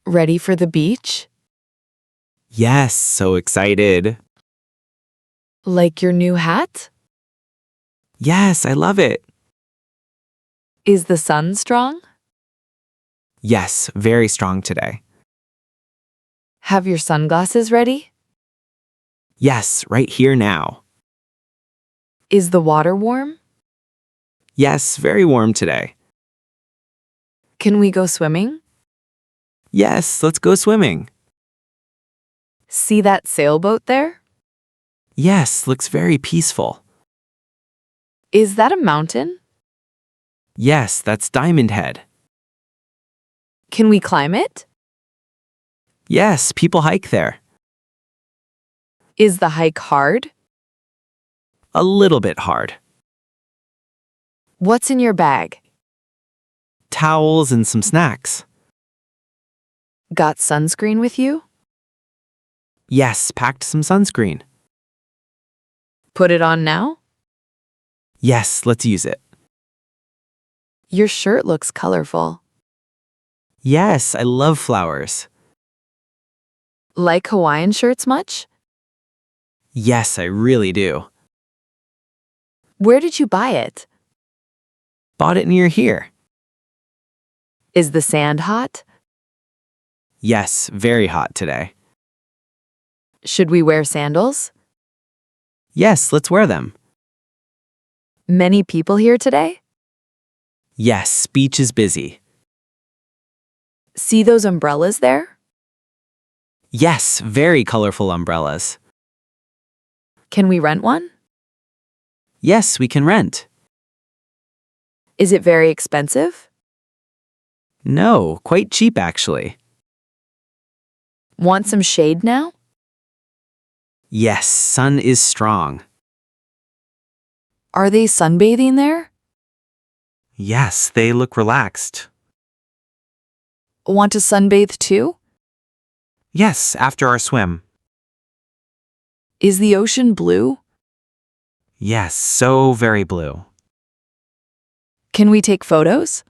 Ready for the beach? Yes, so excited. Like your new hat? Yes, I love it. Is the sun strong? Yes, very strong today. Have your sunglasses ready? Yes, right here now. Is the water warm? Yes, very warm today. Can we go swimming? Yes, let's go swimming. See that sailboat there? Yes, looks very peaceful. Is that a mountain? Yes, that's Diamond Head. Can we climb it? Yes, people hike there. Is the hike hard? A little bit hard. What's in your bag? Towels and some snacks. Got sunscreen with you? Yes, packed some sunscreen. Put it on now? Yes, let's use it. Your shirt looks colorful. Yes, I love flowers. Like Hawaiian shirts much? Yes, I really do. Where did you buy it? Bought it near here. Is the sand hot? Yes, very hot today. Should we wear sandals? Yes, let's wear them. Many people here today? Yes, beach is busy. See those umbrellas there? Yes, very colorful umbrellas. Can we rent one? Yes, we can rent. Is it very expensive? No, quite cheap actually. Want some shade now? Yes, sun is strong. Are they sunbathing there? Yes, they look relaxed. Want to sunbathe too? Yes, after our swim. Is the ocean blue? Yes, so very blue. Can we take photos?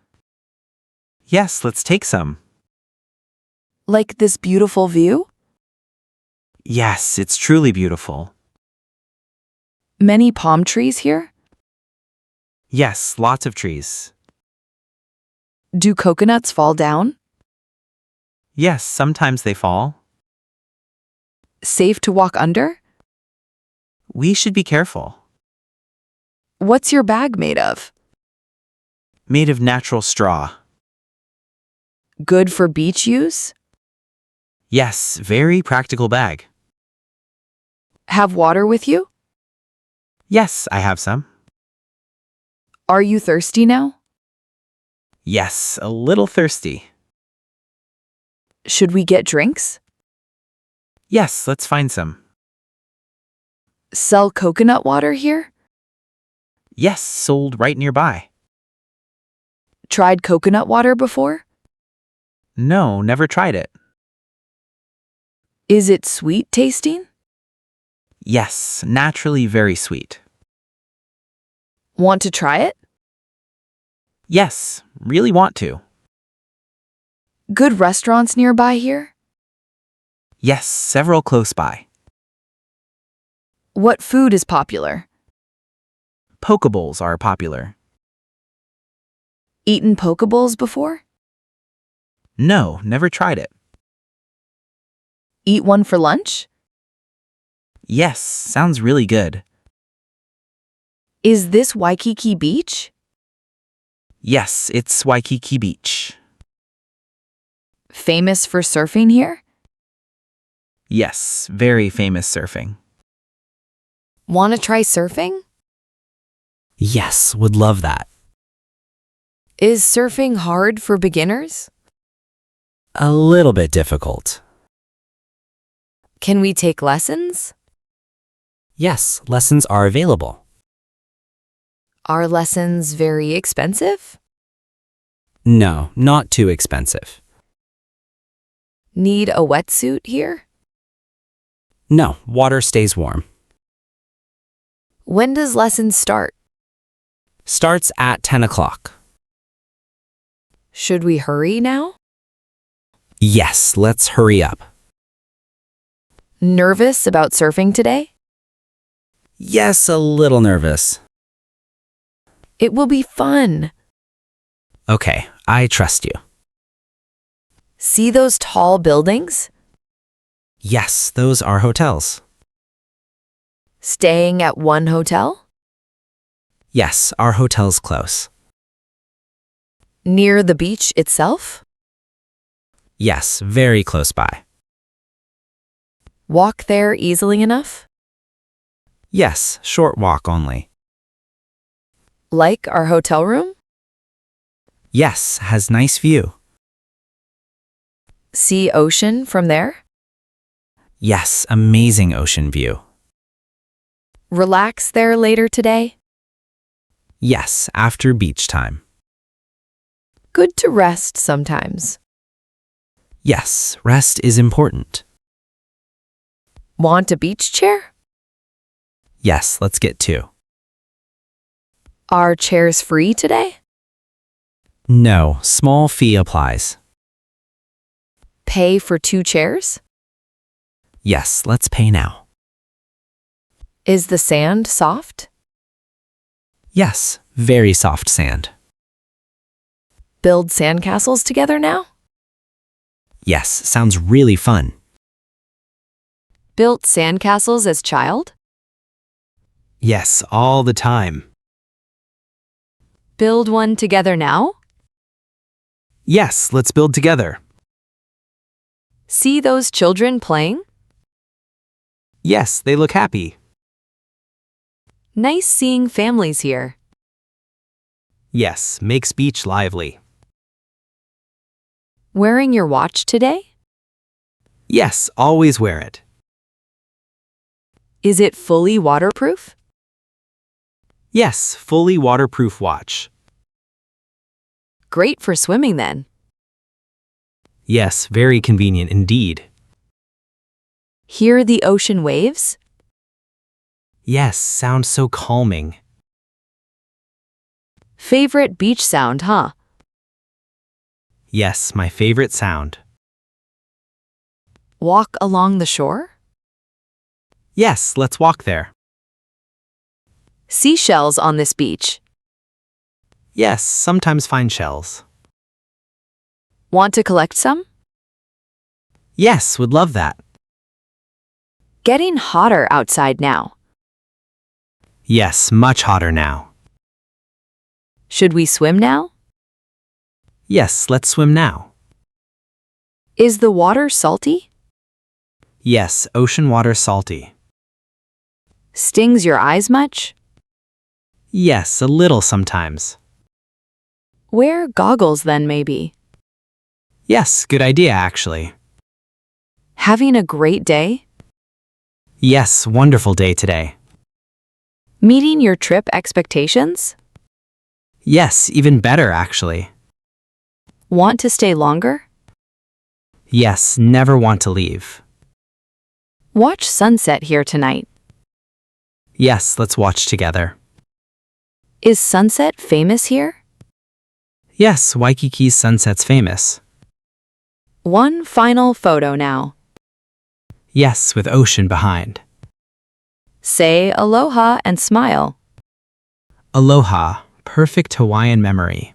Yes, let's take some. Like this beautiful view? Yes, it's truly beautiful. Many palm trees here? Yes, lots of trees. Do coconuts fall down? Yes, sometimes they fall. Safe to walk under? We should be careful. What's your bag made of? Made of natural straw. Good for beach use? Yes, very practical bag. Have water with you? Yes, I have some. Are you thirsty now? Yes, a little thirsty. Should we get drinks? Yes, let's find some. Sell coconut water here? Yes, sold right nearby. Tried coconut water before? No, never tried it. Is it sweet tasting? Yes, naturally very sweet. Want to try it? Yes, really want to. Good restaurants nearby here? Yes, several close by. What food is popular? Poke bowls are popular. Eaten poke bowls before? No, never tried it. Eat one for lunch? Yes, sounds really good. Is this Waikiki Beach? Yes, it's Waikiki Beach. Famous for surfing here? Yes, very famous surfing. Want to try surfing? Yes, would love that. Is surfing hard for beginners? A little bit difficult. Can we take lessons? Yes, lessons are available. Are lessons very expensive? No, not too expensive. Need a wetsuit here? No, water stays warm. When does lessons start? Starts at 10 o'clock. Should we hurry now? Yes, let's hurry up. Nervous about surfing today? Yes, a little nervous. It will be fun. Okay, I trust you. See those tall buildings? Yes, those are hotels. Staying at one hotel? Yes, our hotel's close. Near the beach itself? Yes, very close by. Walk there easily enough? Yes, short walk only. Like our hotel room? Yes, has nice view. See ocean from there? Yes, amazing ocean view. Relax there later today? Yes, after beach time. Good to rest sometimes. Yes, rest is important. Want a beach chair? Yes, let's get two. Are chairs free today? No, small fee applies. Pay for 2 chairs? Yes, let's pay now. Is the sand soft? Yes, very soft sand. Build sandcastles together now? Yes, sounds really fun. Built sandcastles as child? Yes, all the time. Build one together now? Yes, let's build together. See those children playing? Yes, they look happy. Nice seeing families here. Yes, makes beach lively. Wearing your watch today? Yes, always wear it. Is it fully waterproof? Yes, fully waterproof watch. Great for swimming then. Yes, very convenient indeed. Hear the ocean waves? Yes, sounds so calming. Favorite beach sound, huh? Yes, my favorite sound. Walk along the shore? Yes, let's walk there. Seashells on this beach. Yes, sometimes find shells. Want to collect some? Yes, would love that. Getting hotter outside now. Yes, much hotter now. Should we swim now? Yes, let's swim now. Is the water salty? Yes, ocean water salty. Stings your eyes much? Yes, a little sometimes. Wear goggles then maybe. Yes, good idea actually. Having a great day? Yes, wonderful day today. Meeting your trip expectations? Yes, even better actually. Want to stay longer? Yes, never want to leave. Watch sunset here tonight. Yes, let's watch together. Is sunset famous here? Yes, Waikiki's sunset's famous. One final photo now. Yes, with ocean behind. Say aloha and smile. Aloha, perfect Hawaiian memory.